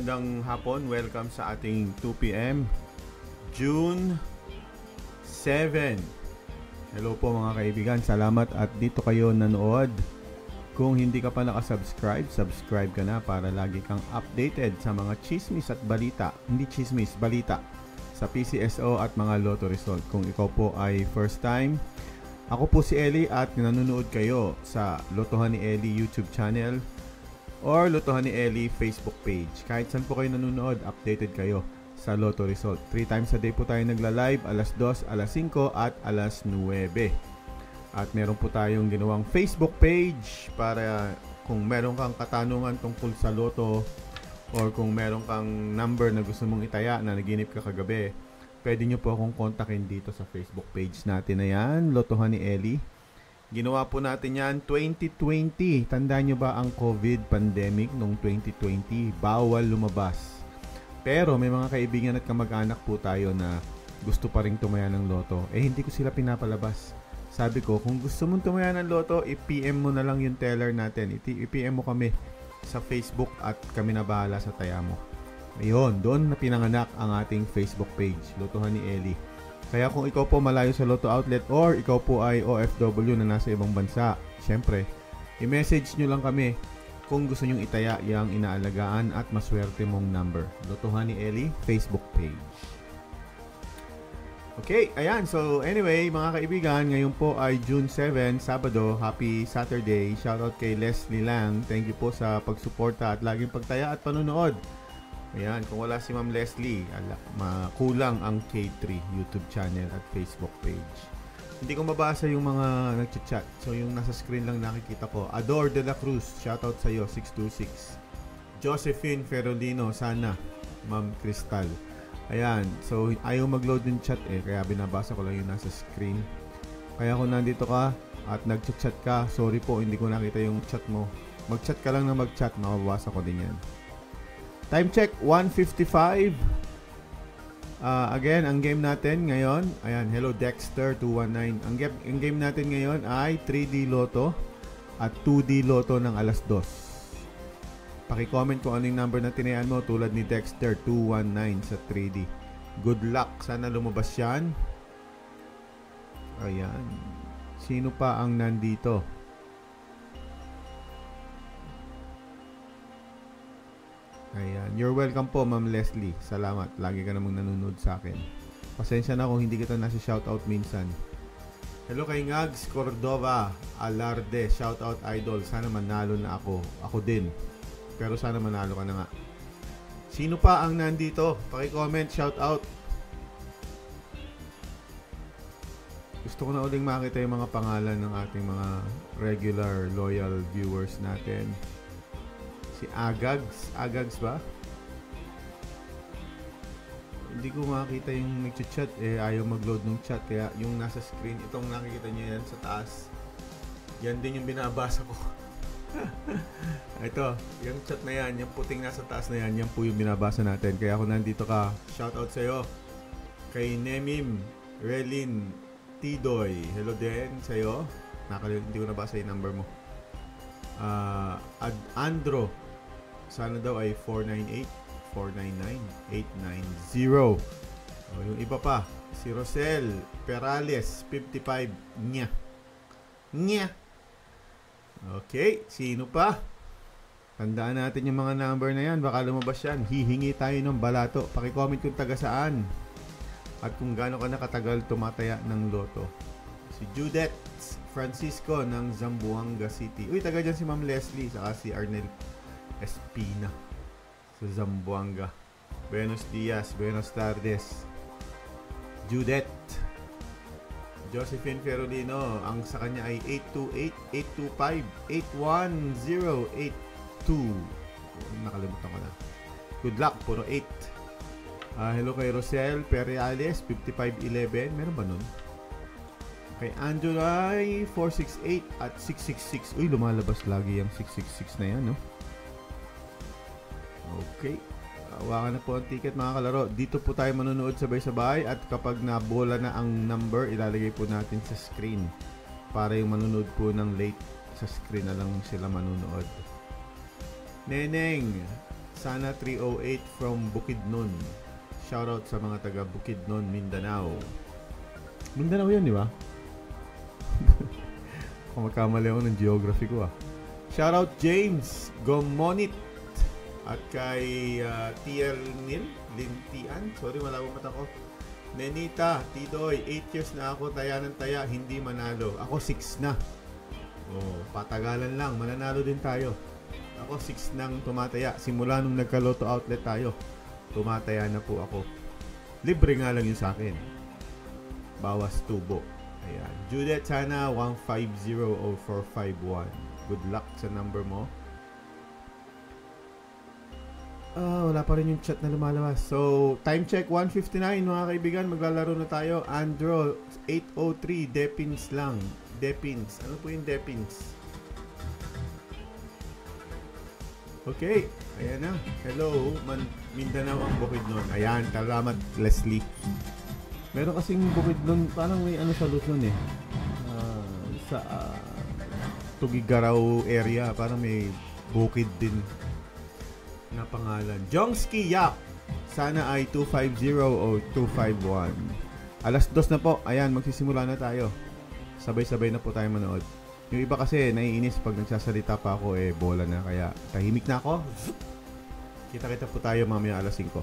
magandang hapon. Welcome sa ating 2 p.m. June 7. Hello po mga kaibigan. Salamat at dito kayo nanood. Kung hindi ka pa nakasubscribe, subscribe ka na para lagi kang updated sa mga chismis at balita. Hindi chismis, balita sa PCSO at mga lotto result. Kung ikaw po ay first time, ako po si Eli at nanonood kayo sa Lotohan ni Eli YouTube channel or Lotohan ni Eli Facebook page. Kahit saan po kayo nanonood, updated kayo sa lotto result. 3 times a day po tayo nagla-live, alas 2, alas 5 at alas 9. At meron po tayong ginawang Facebook page para kung meron kang katanungan tungkol sa loto or kung meron kang number na gusto mong itaya na naginip ka kagabi, pwede nyo po akong kontakin dito sa Facebook page natin na yan, Lotohan ni Eli. Ginawa po natin yan 2020. Tandaan nyo ba ang COVID pandemic noong 2020? Bawal lumabas. Pero may mga kaibigan at kamag-anak po tayo na gusto pa rin tumaya ng loto. Hindi ko sila pinapalabas. Sabi ko, kung gusto mong tumaya ng loto, i-PM mo na lang yung teller natin. I-PM mo kami sa Facebook at kami na bahala sa taya mo. Ayun, doon na pinanganak ang ating Facebook page, Lotohan ni Eli. Kaya kung ikaw po malayo sa Lotto Outlet or ikaw po ay OFW na nasa ibang bansa, syempre, i-message nyo lang kami kung gusto nyong itaya yung inaalagaan at maswerte mong number. Lotohan ni Eli, Facebook page. Okay, ayan. So anyway, mga kaibigan, ngayon po ay June 7, Sabado. Happy Saturday. Shoutout kay Leslie Lang. Thank you po sa pagsuporta at laging pagtaya at panonood. Ayan, kung wala si Ma'am Leslie, makulang ang K3 YouTube channel at Facebook page. Hindi ko mabasa yung mga nagchat-chat. So yung nasa screen lang nakikita ko. Ador de la Cruz, shoutout sa iyo, 626. Josephine Ferolino, sana. Ma'am Crystal. Ayan, so ayaw mag-load yung chat kaya binabasa ko lang yung nasa screen. Kaya kung nandito ka at nagchat-chat ka, sorry po, hindi ko nakita yung chat mo. Mag-chat ka lang na mag-chat, mababasa ko din yan. Time check, 1:55. Again, ang game natin ngayon, ayan, hello Dexter 219. Ang game natin ngayon ay 3D Lotto at 2D Lotto ng alas 2. Paki-comment kung ano yung number na tinayan mo tulad ni Dexter 219 sa 3D. Good luck, sana lumabas yan. Ayan. Sino pa ang nandito? Ayan. You're welcome po, Ma'am Leslie. Salamat. Lagi ka namang nanonood sa akin. Pasensya na kung hindi kita nasa shoutout minsan. Hello kay Ngags Cordova Alarde. Shoutout idol. Sana manalo na ako. Ako din. Pero sana manalo ka na nga. Sino pa ang nandito? Paki-comment, shoutout. Gusto ko na uling makita yung mga pangalan ng ating mga regular, loyal viewers natin. Si Agags ba? Hindi ko makita yung nag-chat ayaw mag-load ng chat kaya yung nasa screen, itong nakikita nyo yan sa taas, yan din yung binabasa ko. Ito, yung chat na yan, yung puting nasa taas na yan, yan po yung binabasa natin. Kaya kung nandito ka, shoutout sa'yo. Kay Nemim Relin Tidoy, hello din sa'yo. Hindi ko nabasa yung number mo. Andro, sana daw ay 498-499-890. Yung iba pa, si Rosel Perales 55 nya. Okay, sino pa? Tandaan natin yung mga number na yan, baka lumabas yan. Hihingi tayo ng balato. Paki-comment kung taga saan at kung gaano ka nakatagal tumataya ng loto. Si Judith Francisco ng Zamboanga City. Uy, taga dyan si Ma'am Leslie, saka si Arnel Espina sa Zamboanga. Buenos dias, buenos tardes. Judith. Josephine Ferolino, ang sa kanya ay 828-825-81082. Nakalimutan ko na. Good luck, puro 8. Hello kay Rosel Perales 5511. Meron ba nun? Kay Andrew ay 468 at 666. Uy, lumalabas lagi yung 666 na yan, no? Okay. Hawakan na po ang ticket, mga kalaro. Dito po tayo manonood sabay-sabay at kapag nabola na ang number, ilalagay po natin sa screen para yung manonood po ng late sa screen na lang sila manonood. Neneng Sana 308 from Bukidnon. Shoutout sa mga taga Bukidnon, Mindanao. Mindanao yun, di ba? Kung magkamali ako ng geography ko Shoutout James Gomonit at kay TL Lintian. Sorry, malabo mata ko. Nenita, Tidoy, 8 years na ako, taya ng taya, hindi manalo. Ako 6 na. Patagalan lang, mananalo din tayo. Ako 6 nang tumataya. Simula nung nagka-Lotto outlet tayo, tumataya na po ako. Libre nga lang yun sa akin. Bawas tubo. Ayan. Judith, sana 1500451. Good luck sa number mo. Wala pa rin yung chat na lumalabas. So, time check 1:59 mga kaibigan. Maglalaro na tayo. Andro 803. Depins lang. Depins. Ano po yung Depins? Okay. Ayan na. Hello. Mindanao ang Bukidnon. Ayan. Salamat Leslie. Meron kasing Bukidnon. Parang may ano sa Luzon sa Tugigaraw area. Parang may bukid din na pangalan. Jongski Yap. Sana ay 250 o 251. Alas 2 na po. Ayan, magsisimula na tayo. Sabay-sabay na po tayo manood. Yung iba kasi naiinis pag nagsasalita pa ako bola na. Kaya tahimik na ako. Kita-kita po tayo mamaya alas 5.